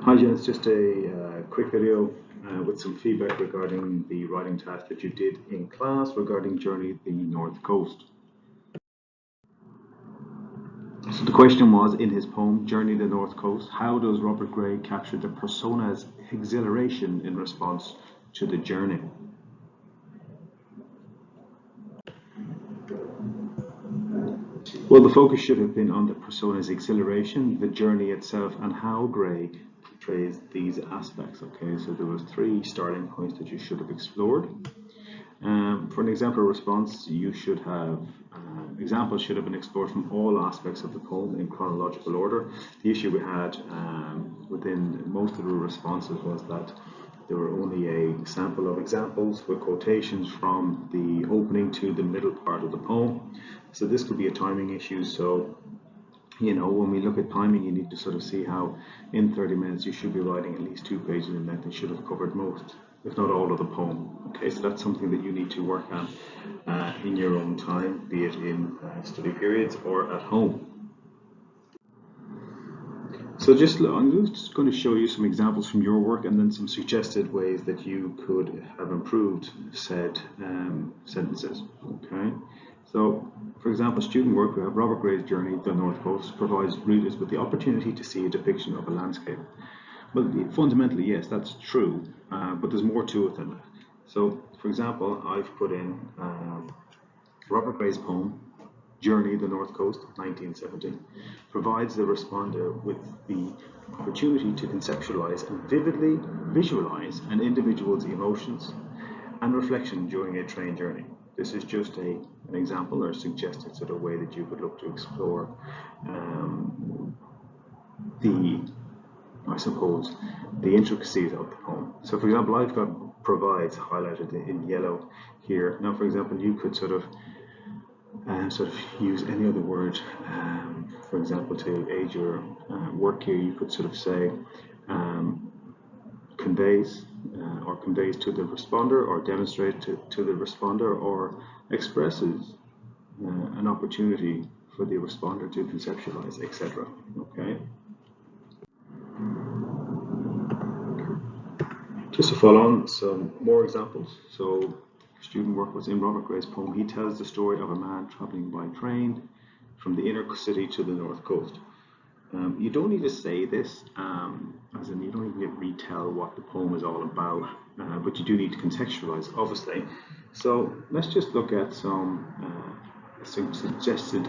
Hi, Jen. It's just a quick video with some feedback regarding the writing task that you did in class regarding Journey the North Coast. So the question was, in his poem Journey the North Coast, how does Robert Gray capture the persona's exhilaration in response to the journey? Well, the focus should have been on the persona's exhilaration, the journey itself, and how Gray portrays these aspects. Okay, so there was 3 starting points that you should have explored. For an example response, you should have examples should have been explored from all aspects of the poem in chronological order. The issue we had within most of the responses was that there were only a sample of examples with quotations from the opening to the middle part of the poem. So this could be a timing issue. So, you know, when we look at timing, you need to sort of see how in 30 minutes you should be writing at least 2 pages in length and should have covered most, if not all, of the poem. Okay, so that's something that you need to work on in your own time, be it in study periods or at home. So I'm just going to show you some examples from your work and then some suggested ways that you could have improved said sentences. Okay, so for example, student work, we have Robert Gray's Journey the North Coast provides readers with the opportunity to see a depiction of a landscape. Well, fundamentally, yes, that's true, but there's more to it than that. So, for example, I've put in Robert Gray's poem, Journey the North Coast, 1970, provides the responder with the opportunity to conceptualize and vividly visualize an individual's emotions and reflection during a train journey. This is just an example or a suggested sort of way that you could look to explore the intricacies of the poem. So, for example, I've got provides highlighted in yellow here. Now, for example, you could sort of use any other word. For example, to aid your work here, you could sort of say conveys to the responder, or demonstrate to the responder, or expresses an opportunity for the responder to conceptualize, etc. Okay. Just to follow on, some more examples. So, student work was in Robert Gray's poem. He tells the story of a man traveling by train from the inner city to the north coast. You don't need to say this, as in you don't need to retell what the poem is all about, but you do need to contextualize, obviously. So let's just look at some suggested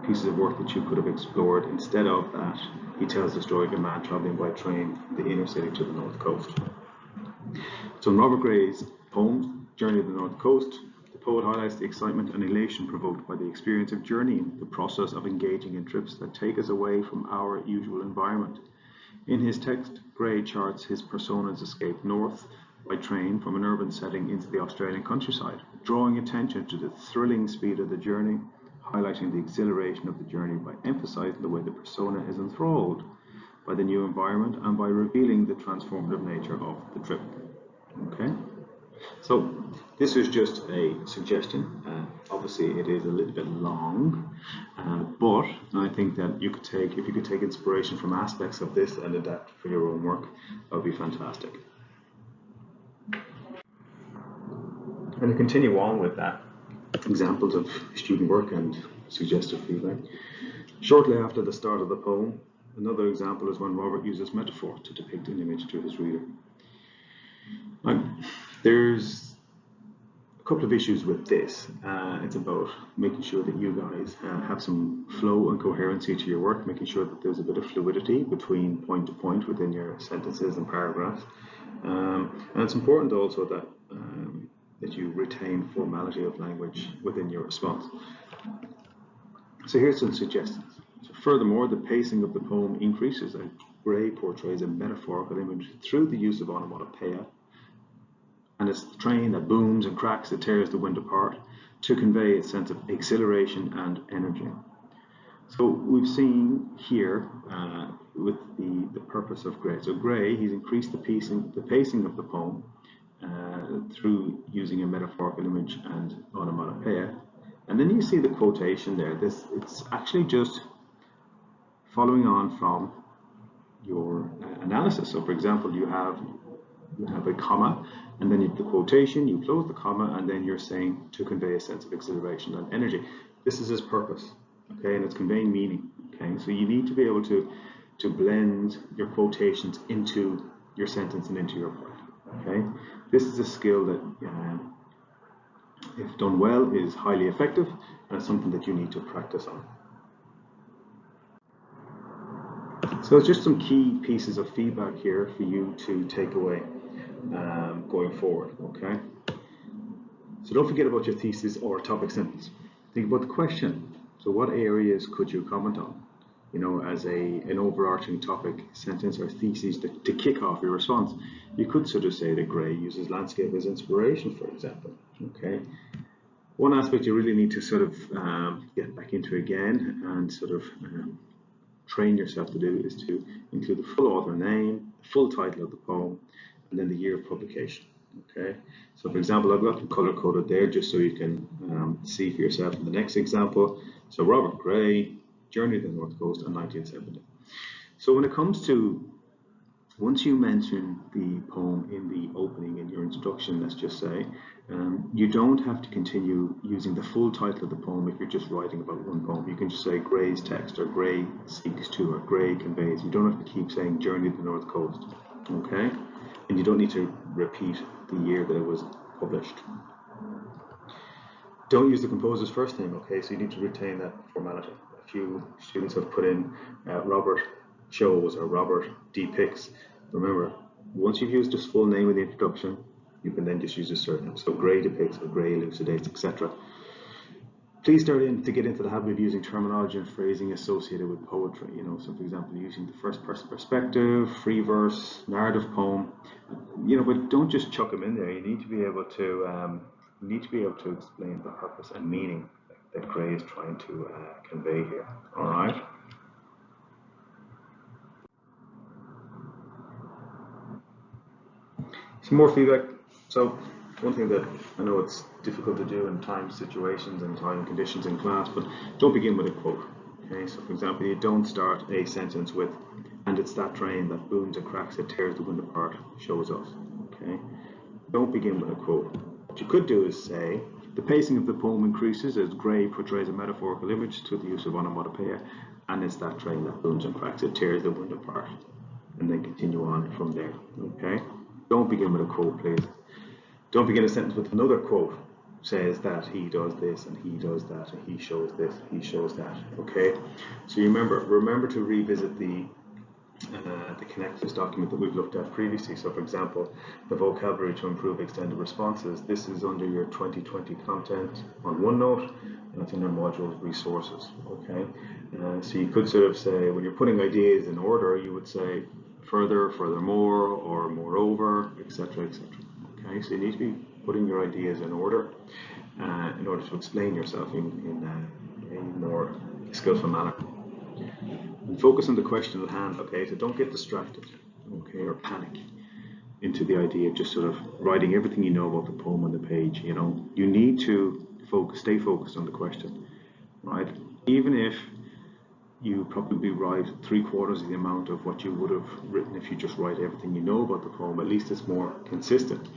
pieces of work that you could have explored instead of that. He tells the story of a man traveling by train from the inner city to the north coast. So in Robert Gray's poem, Journey to the North Coast, the poet highlights the excitement and elation provoked by the experience of journeying, the process of engaging in trips that take us away from our usual environment. In his text, Gray charts his persona's escape north by train from an urban setting into the Australian countryside, drawing attention to the thrilling speed of the journey, highlighting the exhilaration of the journey by emphasizing the way the persona is enthralled by the new environment and by revealing the transformative nature of the trip. Okay, so this is just a suggestion. Obviously, it is a little bit long, but I think that you could take, if you could take inspiration from aspects of this and adapt for your own work, that would be fantastic. And to continue on with that, examples of student work and suggested feedback. Shortly after the start of the poem, another example is when Robert uses metaphor to depict an image to his reader. There's a couple of issues with this. It's about making sure that you guys have some flow and coherency to your work, making sure that there's a bit of fluidity between point to point within your sentences and paragraphs. And it's important also that you retain formality of language within your response. So here's some suggestions. So furthermore, the pacing of the poem increases as Gray portrays a metaphorical image through the use of onomatopoeia, and it's the train that booms and cracks that tears the wind apart to convey a sense of exhilaration and energy. So we've seen here with the purpose of Gray. So Gray, he's increased the pacing of the poem through using a metaphorical image and onomatopoeia. And then you see the quotation there. It's actually just following on from analysis. So for example, you have a comma, and then you have the quotation, you close the comma, and then you're saying to convey a sense of exhilaration and energy. This is its purpose, okay, and it's conveying meaning, okay? So you need to be able to blend your quotations into your sentence and into your part, okay? This is a skill that, if done well, is highly effective, and it's something that you need to practice on. So it's just some key pieces of feedback here for you to take away going forward, okay? So don't forget about your thesis or topic sentence. Think about the question. So what areas could you comment on? You know, as an overarching topic sentence or thesis to kick off your response. You could sort of say that Gray uses landscape as inspiration, for example, okay? One aspect you really need to sort of get back into again and sort of train yourself to do is to include the full author name, the full title of the poem, and then the year of publication. Okay, so for example, I've got them color coded there just so you can see for yourself in the next example. So Robert Gray, Journey to the North Coast in 1970. So when it comes to, once you mention the poem in the opening, in your introduction, let's just say, you don't have to continue using the full title of the poem if you're just writing about one poem. You can just say Gray's text, or Gray seeks to, or Gray conveys. You don't have to keep saying Journey to the North Coast, okay? And you don't need to repeat the year that it was published. Don't use the composer's first name, okay? So you need to retain that formality. A few students have put in Robert shows or Robert depicts. Remember, once you've used his full name in the introduction, you can then just use his surname. So Gray depicts, or Gray elucidates, etc. Please start to get into the habit of using terminology and phrasing associated with poetry. You know, so for example, using the first person perspective, free verse, narrative poem. You know, but don't just chuck them in there. You need to be able to explain the purpose and meaning that Gray is trying to convey here. All right. Some more feedback. So one thing that I know it's difficult to do in time situations and time conditions in class, but don't begin with a quote. Okay, so for example, you don't start a sentence with, and it's that train that booms and cracks, it tears the wind apart, shows us. Okay, don't begin with a quote. What you could do is say, the pacing of the poem increases as Gray portrays a metaphorical image through the use of onomatopoeia, and it's that train that booms and cracks, it tears the wind apart, and then continue on from there. Okay, don't begin with a quote, please. Don't begin a sentence with another quote. Says that he does this and he does that and he shows this and he shows that. Okay, so you remember to revisit the connectors document that we've looked at previously. So for example, the vocabulary to improve extended responses. This is under your 2020 content on OneNote, and it's under modules resources. Okay, so you could sort of say, when you're putting ideas in order, you would say further, furthermore, or moreover, etc., etc. Okay, so you need to be putting your ideas in order to explain yourself in a more skillful manner. And focus on the question at hand, okay? So don't get distracted, okay, or panic into the idea of just sort of writing everything you know about the poem on the page, you know. You need to stay focused on the question, right? Even if you probably write 3/4 of the amount of what you would have written if you just write everything you know about the poem, at least it's more consistent.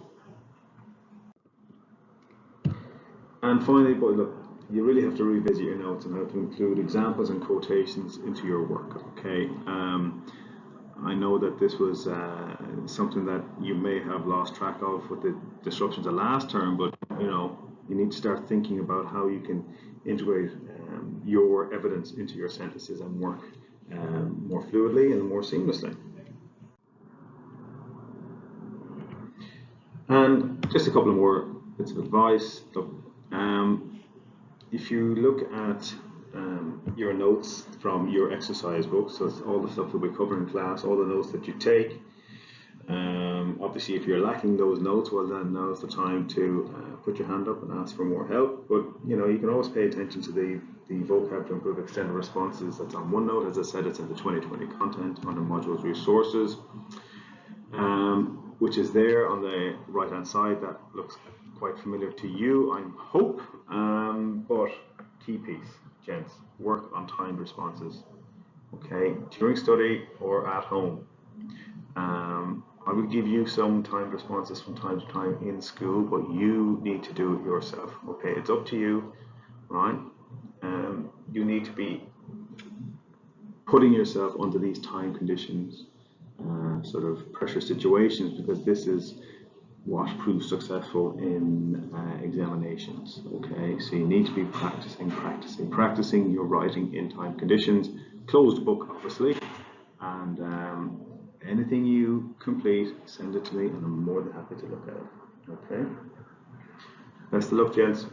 And finally, but look, you really have to revisit your notes and how to include examples and quotations into your work, okay? I know that this was something that you may have lost track of with the disruptions of last term, but you know, you need to start thinking about how you can integrate your evidence into your sentences and work more fluidly and more seamlessly. And just a couple of more bits of advice. Look, if you look at your notes from your exercise book, so it's all the stuff that we cover in class, all the notes that you take. Obviously, if you're lacking those notes, well then now's the time to put your hand up and ask for more help. But you know, you can always pay attention to the vocab to improve extended responses. That's on OneNote. As I said, it's in the 2020 content under modules resources, which is there on the right hand side. That looks quite familiar to you, I hope. But key piece, gents, work on timed responses. okay, during study or at home. I will give you some timed responses from time to time in school, but you need to do it yourself, okay? It's up to you, right? You need to be putting yourself under these time conditions, sort of pressure situations, because this is what proves successful in examinations, okay? So you need to be practicing your writing in time conditions, closed book obviously, and anything you complete, send it to me and I'm more than happy to look at it, okay? Best of luck, gents.